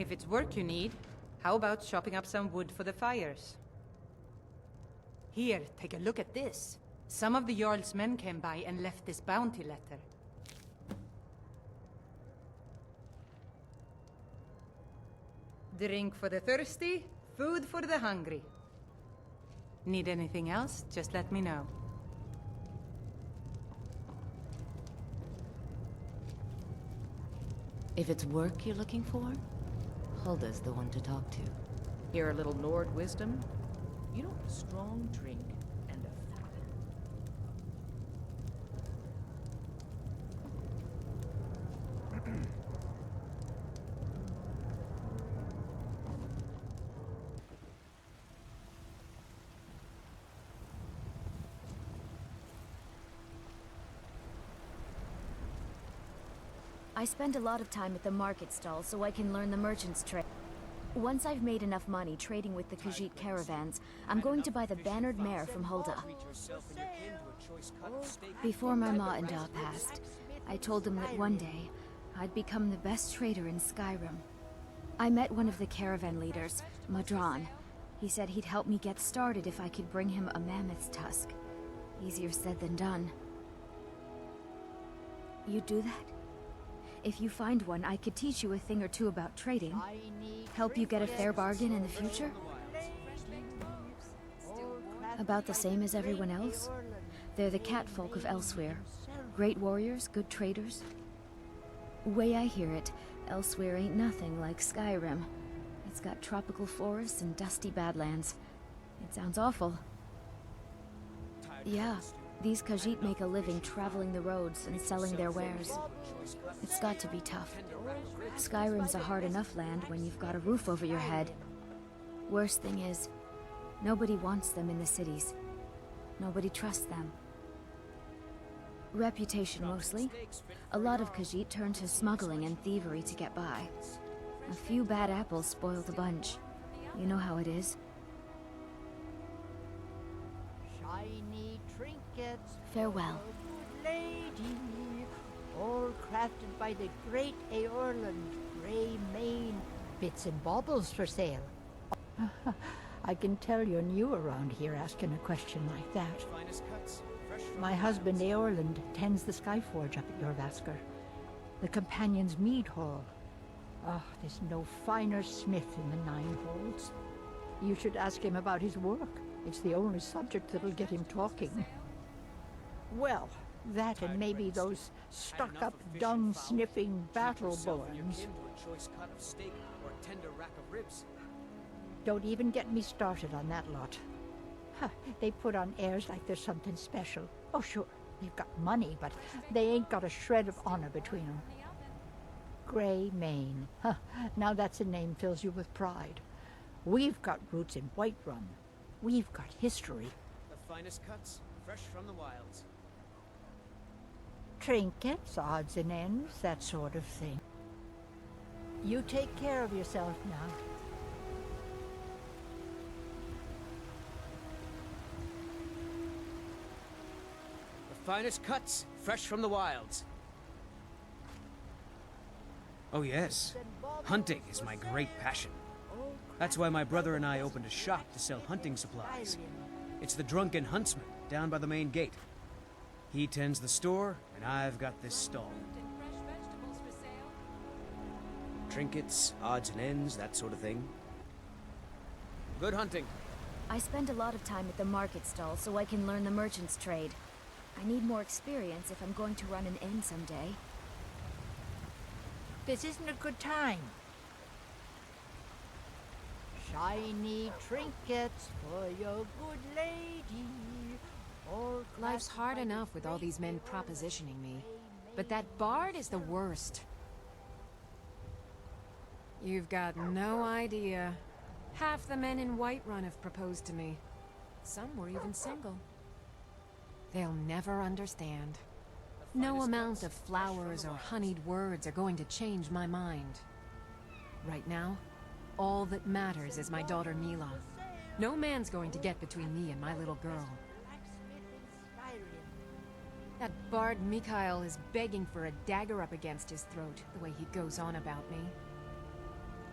If it's work you need, how about chopping up some wood for the fires? Here, take a look at this. Some of the Jarl's men came by and left this bounty letter. Drink for the thirsty, food for the hungry. Need anything else? Just let me know. If it's work you're looking for, Hulda's the one to talk to. Hear a little Nord wisdom? You know, a strong drink and a fat. I spend a lot of time at the market stall so I can learn the merchant's trade. Once I've made enough money trading with the Khajiit caravans, I'm going to buy the bannered mare from Hulda. Before my ma and Da passed, I told them that one day, I'd become the best trader in Skyrim. I met one of the caravan leaders, Madran. He said he'd help me get started if I could bring him a mammoth's tusk. Easier said than done. You'd do that? If you find one, I could teach you a thing or two about trading. Help you get a fair bargain in the future? About the same as everyone else? They're the catfolk of Elsewhere. Great warriors, good traders. Way I hear it, Elsewhere ain't nothing like Skyrim. It's got tropical forests and dusty badlands. It sounds awful. Yeah, these Khajiit make a living traveling the roads and selling their wares. It's got to be tough. Skyrim's a hard enough land when you've got a roof over your head. Worst thing is, nobody wants them in the cities. Nobody trusts them. Reputation mostly. A lot of Khajiit turn to smuggling and thievery to get by. A few bad apples spoil the bunch. You know how it is. Shiny trinkets. Farewell. Lady, all crafted by the great Eorland, Grey Mane. Bits and baubles for sale. I can tell you're new around here asking a question like that. My husband Eorland tends the Skyforge up at Jorvaskr, the Companion's Mead Hall. Oh, there's no finer smith in the Nine Holds. You should ask him about his work. It's the only subject that'll get him talking. Well, that and maybe those stuck-up, dung-sniffing battle-borns. Don't even get me started on that lot. Huh, they put on airs like there's something special. Oh, sure, they've got money, but they ain't got a shred of honor between them. Grey Mane. Huh, now that's a name fills you with pride. We've got roots in Whiterun. We've got history. The finest cuts, fresh from the wilds. Trinkets, odds and ends, that sort of thing. You take care of yourself now. The finest cuts, fresh from the wilds. Oh yes, hunting is my great passion. That's why my brother and I opened a shop to sell hunting supplies. It's the Drunken Huntsman, down by the main gate. He tends the store, and I've got this stall. Trinkets, odds and ends, that sort of thing. Good hunting. I spend a lot of time at the market stall so I can learn the merchant's trade. I need more experience if I'm going to run an inn someday. This isn't a good time. Shiny trinkets for your good lady. All Life's hard enough with all these men propositioning me. But that bard is the worst. You've got no idea. Half the men in Whiterun have proposed to me. Some were even single. They'll never understand. No amount of flowers or honeyed words are going to change my mind. Right now, all that matters is my daughter Mila. No man's going to get between me and my little girl. That bard Mikhail is begging for a dagger up against his throat, the way he goes on about me.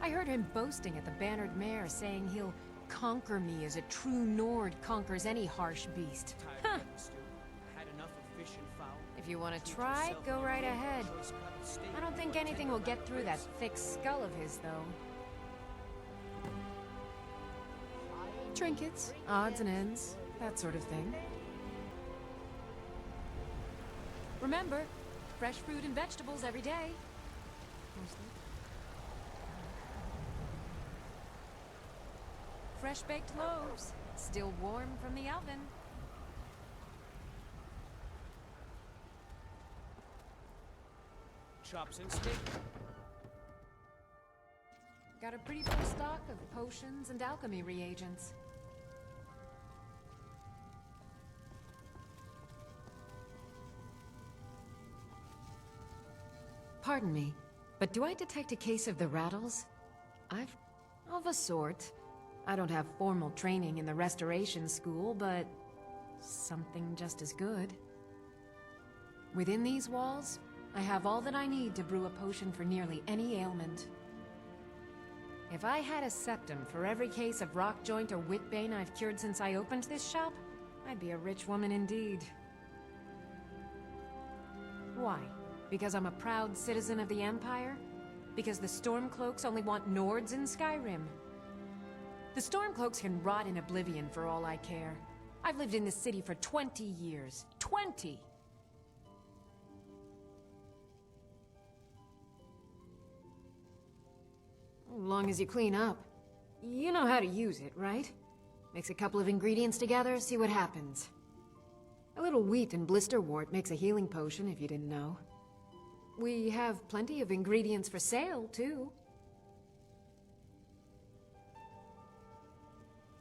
I heard him boasting at the Bannered Mare, saying he'll conquer me as a true Nord conquers any harsh beast. Huh. If you want to try, go right ahead. I don't think anything will get through that thick skull of his, though. Trinkets, odds and ends, that sort of thing. Remember, fresh fruit and vegetables every day. Mostly. Fresh baked loaves, still warm from the oven. Chops and steak. Got a pretty full stock of potions and alchemy reagents. Pardon me, but do I detect a case of the rattles? Of a sort. I don't have formal training in the restoration school, but something just as good. Within these walls, I have all that I need to brew a potion for nearly any ailment. If I had a septum for every case of rock joint or whitbane I've cured since I opened this shop, I'd be a rich woman indeed. Why? Because I'm a proud citizen of the Empire? Because the Stormcloaks only want Nords in Skyrim? The Stormcloaks can rot in oblivion for all I care. I've lived in this city for 20 years. 20! As long as you clean up. You know how to use it, right? Mix a couple of ingredients together, see what happens. A little wheat and blisterwort makes a healing potion, if you didn't know. We have plenty of ingredients for sale, too.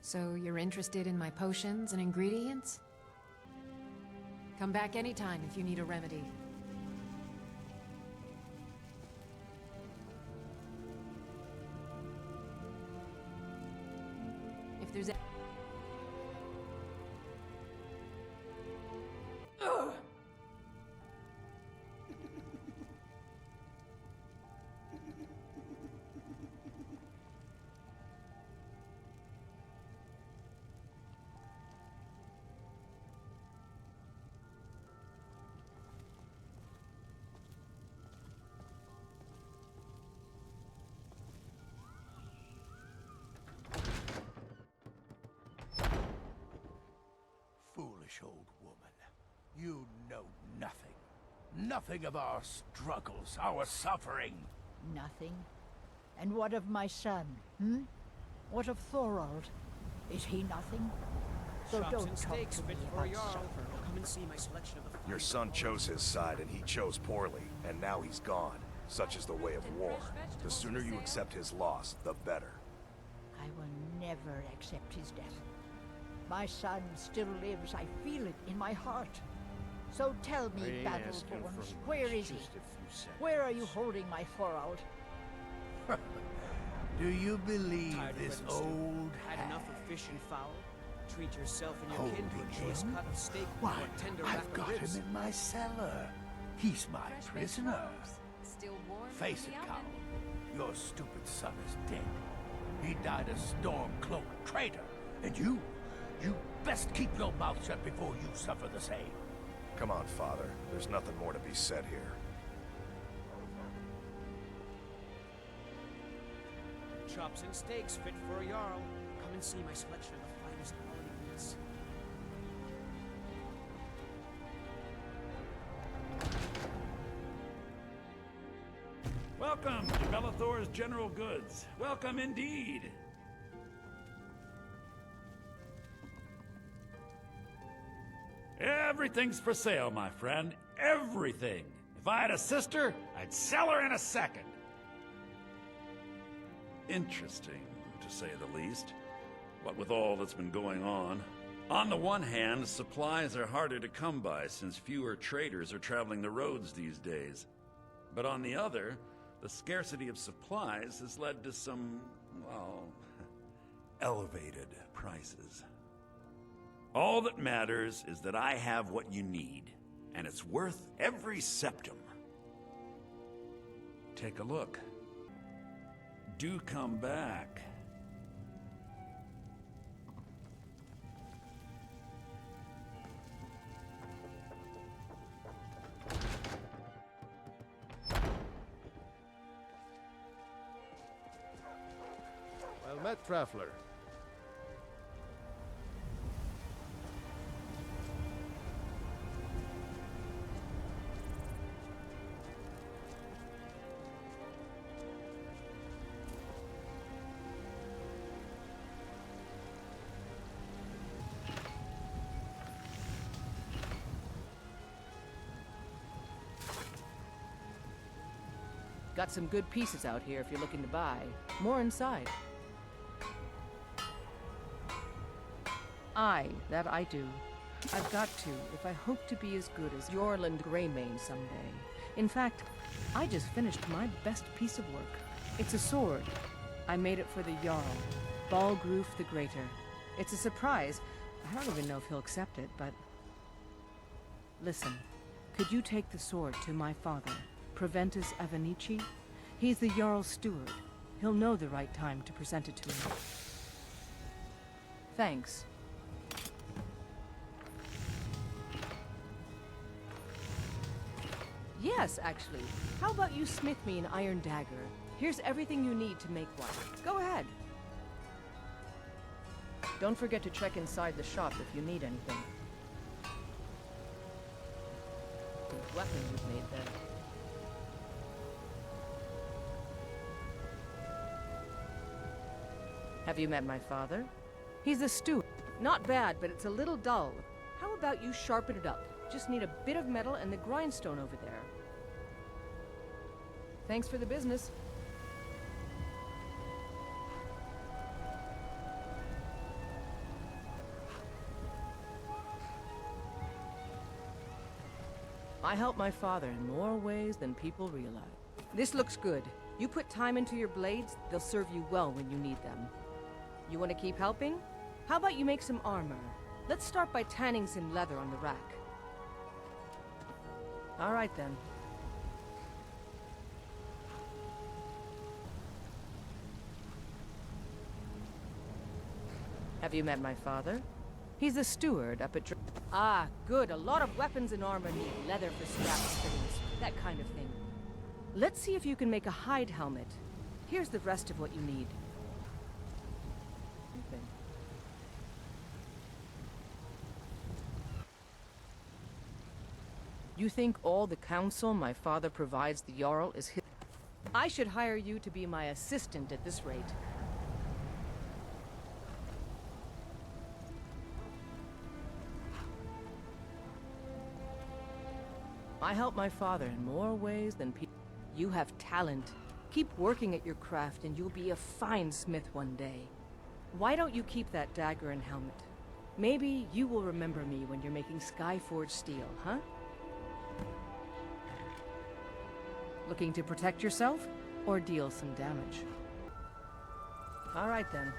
So you're interested in my potions and ingredients? Come back anytime if you need a remedy. If there's a... Foolish old woman. You know nothing. Nothing of our struggles, our suffering. Nothing? And what of my son, hmm? What of Thorald? Is he nothing? So Chops don't and talk steaks to me fit for a about Jarl. suffering. Come and see my selection of the Your finest son quality chose his side, and he chose poorly, and now he's gone. Such is the way of war. The sooner you accept his loss, the better. I will never accept his death. My son still lives. I feel it in my heart. So tell me, Battleborns, where is he? Where are you holding my Thorald? Do you believe Tired of this bread and stew? old Had hag? enough of fish and fowl? Treat yourself and your Holding kin to a choice him? cut of steak Why, or a tender I've rack got of ribs. him in my cellar. He's my Fresh baked prisoner. loaves, still warm from Face the it, oven. Carl. Your stupid son is dead. He died a storm-cloaked traitor. And you best keep your mouth shut before you suffer the same. Come on, Father. There's nothing more to be said here. Chops and steaks fit for a Jarl. Come and see my selection of the finest quality meats. Welcome to Bellathor's General Goods. Welcome indeed. Everything's for sale, my friend. Everything. If I had a sister, I'd sell her in a second. Interesting, to say the least. What with all that's been going on. On the one hand, supplies are harder to come by since fewer traders are traveling the roads these days. But on the other, the scarcity of supplies has led to some, well, elevated prices. All that matters is that I have what you need, and it's worth every septum. Take a look. do come back. Well met, traveler. Got some good pieces out here if you're looking to buy. More inside. Aye, that I do. I've got to, if I hope to be as good as Yorland Greymane someday. In fact, I just finished my best piece of work. It's a sword. I made it for the Jarl, Balgroof the Greater. It's a surprise. I don't even know if he'll accept it, but... Listen, could you take the sword to my father, Proventus Avenici? He's the Jarl's steward. He'll know the right time to present it to him. Thanks. Yes, actually. How about you smith me an iron dagger? Here's everything you need to make one. Go ahead. Don't forget to check inside the shop if you need anything. The weapon you've made there. Have you met my father? He's a steward. Not bad, but it's a little dull. How about you sharpen it up? Just need a bit of metal and the grindstone over there. Thanks for the business. I help my father in more ways than people realize. This looks good. You put time into your blades, they'll serve you well when you need them. You want to keep helping? How about you make some armor? Let's start by tanning some leather on the rack. All right then. Have you met my father? He's a steward up at... Ah, good. A lot of weapons and armor need leather for straps, fittings, that kind of thing. Let's see if you can make a hide helmet. Here's the rest of what you need. You think all the counsel my father provides the Jarl is his? I should hire you to be my assistant at this rate. I help my father in more ways than people. You have talent. Keep working at your craft and you'll be a fine smith one day. Why don't you keep that dagger and helmet? Maybe you will remember me when you're making Skyforged steel, huh? Looking to protect yourself or deal some damage? All right then.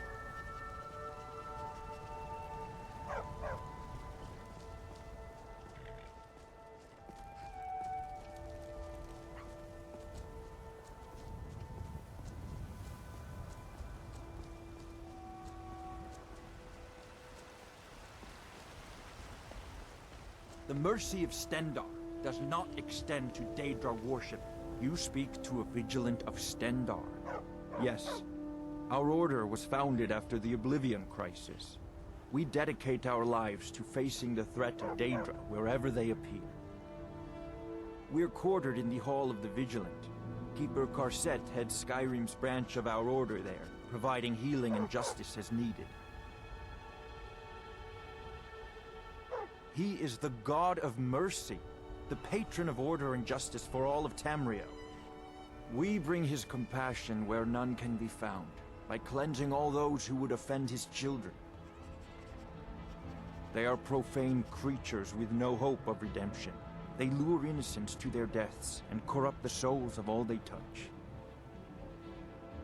The mercy of Stendarr does not extend to Daedra worship. You speak to a vigilant of Stendarr. Yes, our order was founded after the Oblivion Crisis. We dedicate our lives to facing the threat of Daedra wherever they appear. We're quartered in the Hall of the Vigilant. Keeper Karset heads Skyrim's branch of our order there, providing healing and justice as needed. He is the God of mercy, the patron of order and justice for all of Tamriel. We bring his compassion where none can be found, by cleansing all those who would offend his children. They are profane creatures with no hope of redemption. They lure innocents to their deaths and corrupt the souls of all they touch.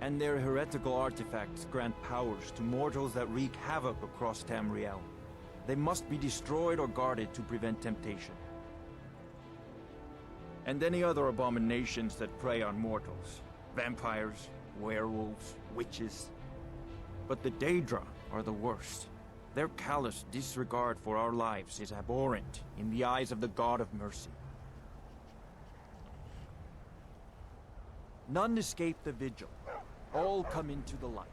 And their heretical artifacts grant powers to mortals that wreak havoc across Tamriel. They must be destroyed or guarded to prevent temptation. And any other abominations that prey on mortals. Vampires, werewolves, witches. But the Daedra are the worst. Their callous disregard for our lives is abhorrent in the eyes of the God of mercy. None escape the vigil. All come into the light.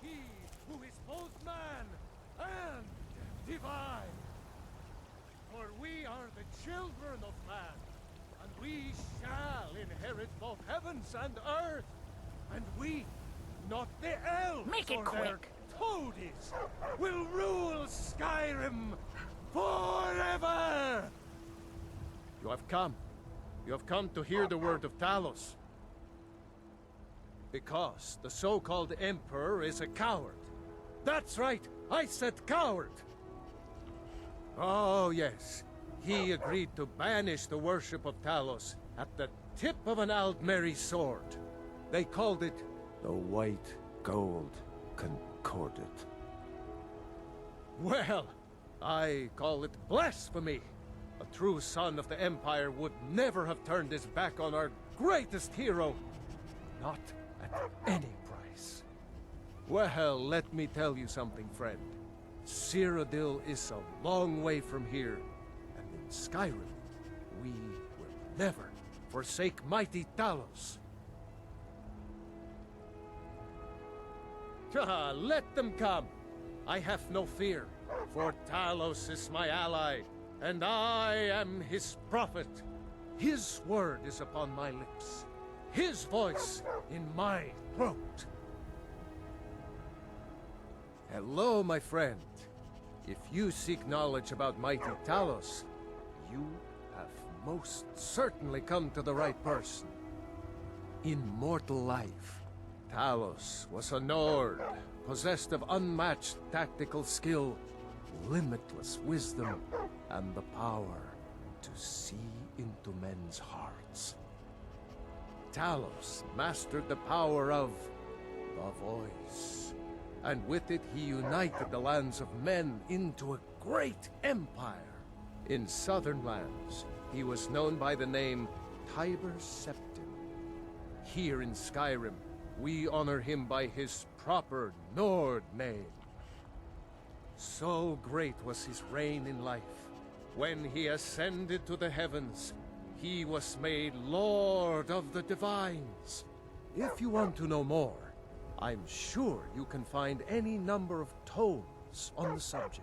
He who is both man and divine. For we are the children of man, and we shall inherit both heavens and earth. And we, not the elves Make it or their quick. toadies, will rule Skyrim forever! You have come. You have come to hear the word of Talos. Because the so-called Emperor is a coward. That's right, I said coward! Oh yes, he agreed to banish the worship of Talos at the tip of an Aldmeri sword. They called it The White Gold Concordat. Well, I call it blasphemy. A true son of the Empire would never have turned his back on our greatest hero. Not at any price. Well, let me tell you something, friend. Cyrodiil is a long way from here, and in Skyrim, we will never forsake mighty Talos. Let them come. I have no fear, for Talos is my ally, and I am his prophet. His word is upon my lips, his voice in my throat. Hello, my friend. If you seek knowledge about mighty Talos, you have most certainly come to the right person. In mortal life, Talos was a Nord, possessed of unmatched tactical skill, limitless wisdom, and the power to see into men's hearts. Talos mastered the power of the voice, and with it he united the lands of men into a great empire. In southern lands, he was known by the name Tiber Septim. Here in Skyrim, we honor him by his proper Nord name. So great was his reign in life. When he ascended to the heavens, he was made Lord of the Divines. If you want to know more, I'm sure you can find any number of tomes on the subject.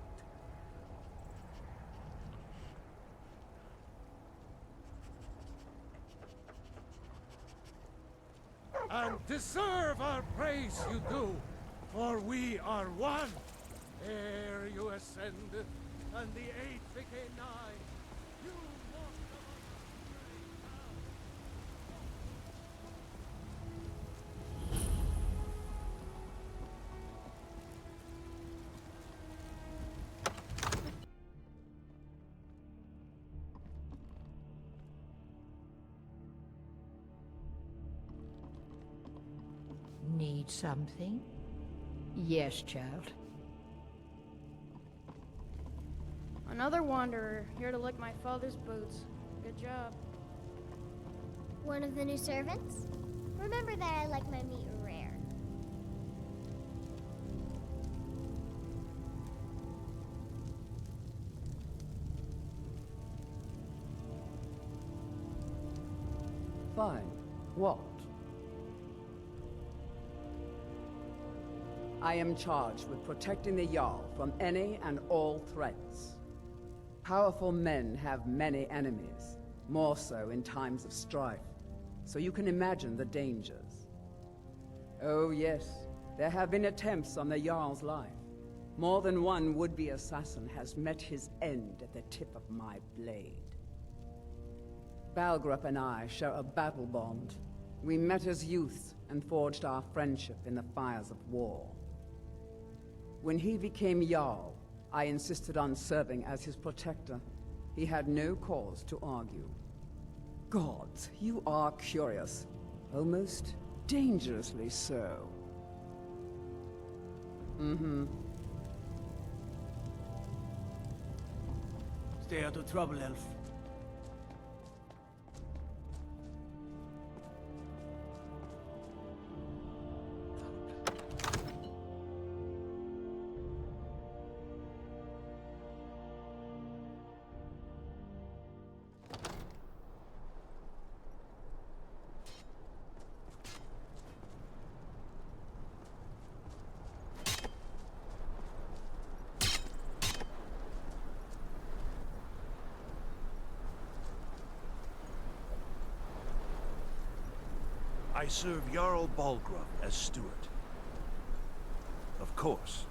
And deserve our praise you do, for we are one. Ere you ascended, and the age became nigh, you walked Need something? Yes, child. Another wanderer, here to lick my father's boots. Good job. One of the new servants? Remember that I like my meat rare. Fine. What? I am charged with protecting the Jarl from any and all threats. Powerful men have many enemies, more so in times of strife, so you can imagine the dangers. Oh yes, there have been attempts on the Jarl's life. More than one would-be assassin has met his end at the tip of my blade. Balgrup and I share a battle bond. We met as youths and forged our friendship in the fires of war. When he became Jarl, I insisted on serving as his protector. He had no cause to argue. Gods, you are curious. Almost dangerously so. Mm-hmm. Stay out of trouble, Elf. I serve Jarl Balgruuf as steward. Of course,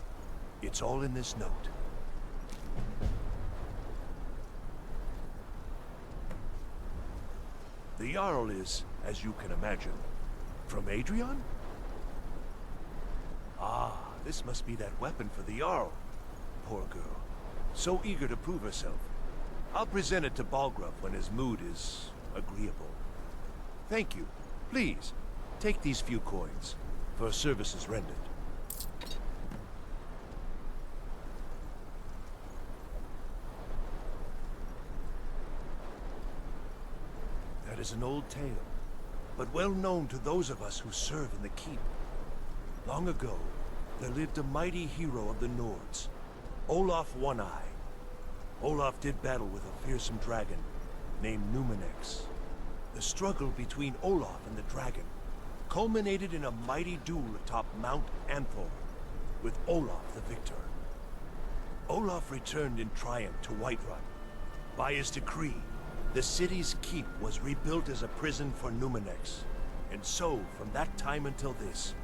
it's all in this note. The Jarl is, as you can imagine, from Adrian? Ah, this must be that weapon for the Jarl. Poor girl. So eager to prove herself. I'll present it to Balgruuf when his mood is agreeable. Thank you. Please, take these few coins for services rendered. That is an old tale, but well known to those of us who serve in the keep. Long ago, there lived a mighty hero of the Nords, Olaf One-Eye. Olaf did battle with a fearsome dragon named Numenex. The struggle between Olaf and the dragon culminated in a mighty duel atop Mount Anthor, with Olaf the victor. Olaf returned in triumph to Whiterun. By his decree, the city's keep was rebuilt as a prison for Numenex. And so, from that time until this,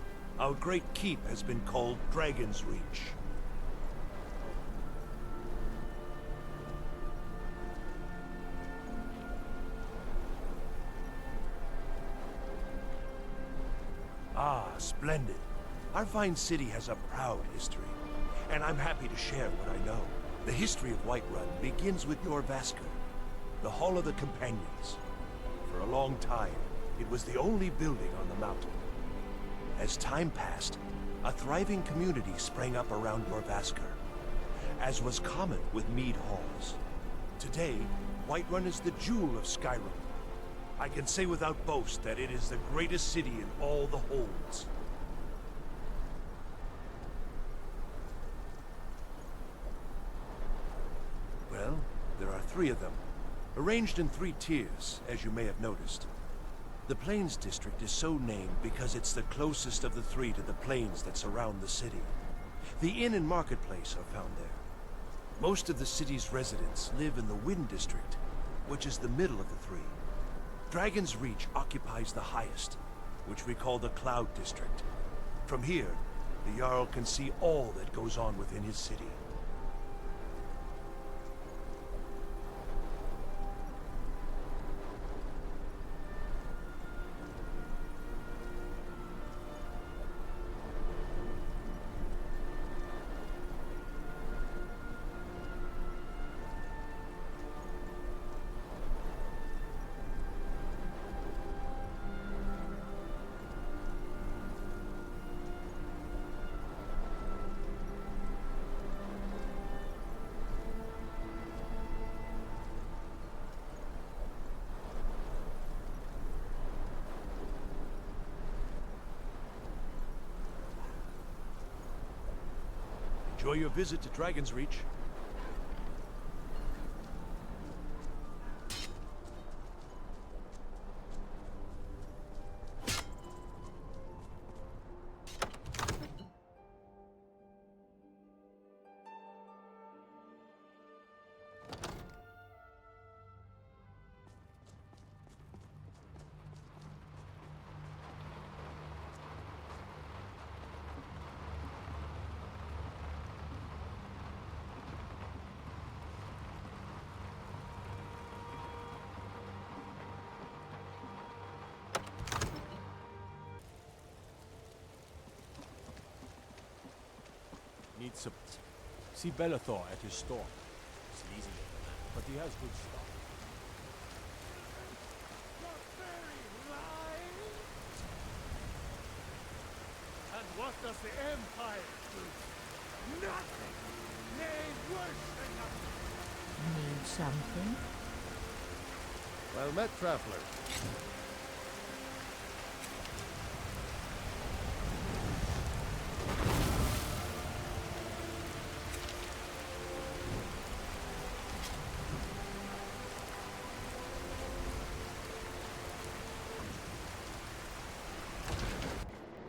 our great keep has been called Dragon's Reach. Ah, splendid. Our fine city has a proud history, and I'm happy to share what I know. The history of Whiterun begins with Jorvaskr, the Hall of the Companions. For a long time, it was the only building on the mountain. As time passed, a thriving community sprang up around Jorvaskr, as was common with mead halls. Today, Whiterun is the jewel of Skyrim. I can say without boast that it is the greatest city in all the holds. Well, there are 3 of them, arranged in 3 tiers, as you may have noticed. The Plains District is so named because it's the closest of the 3 to the plains that surround the city. The inn and marketplace are found there. Most of the city's residents live in the Wind District, which is the middle of the 3. Dragon's Reach occupies the highest, which we call the Cloud District. From here, the Jarl can see all that goes on within his city. Enjoy your visit to Dragon's Reach. Need some. See Bellathor at his store. It's easy, but he has good stuff. And what does the Empire do? Nothing! Nay, worse than nothing! Need something? Well met, traveler.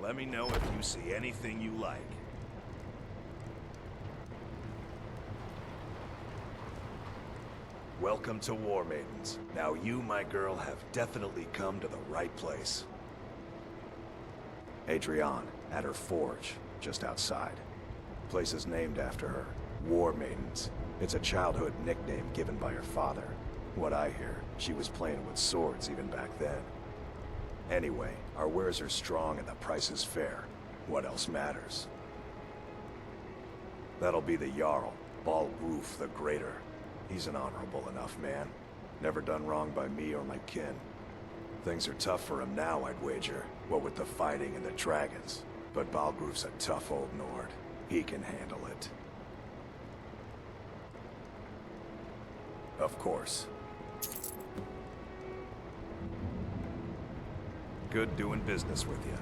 Let me know if you see anything you like. Welcome to Warmaidens. Now you, my girl, have definitely come to the right place. Adrienne, at her forge, just outside. Place is named after her. Warmaidens. It's a childhood nickname given by her father. What I hear, she was playing with swords even back then. Anyway, our wares are strong and the price is fair. What else matters? That'll be the Jarl, Balgruf the Greater. He's an honorable enough man. Never done wrong by me or my kin. Things are tough for him now, I'd wager. What with the fighting and the dragons. But Balgruf's a tough old Nord. He can handle it. Of course. Good doing business with you.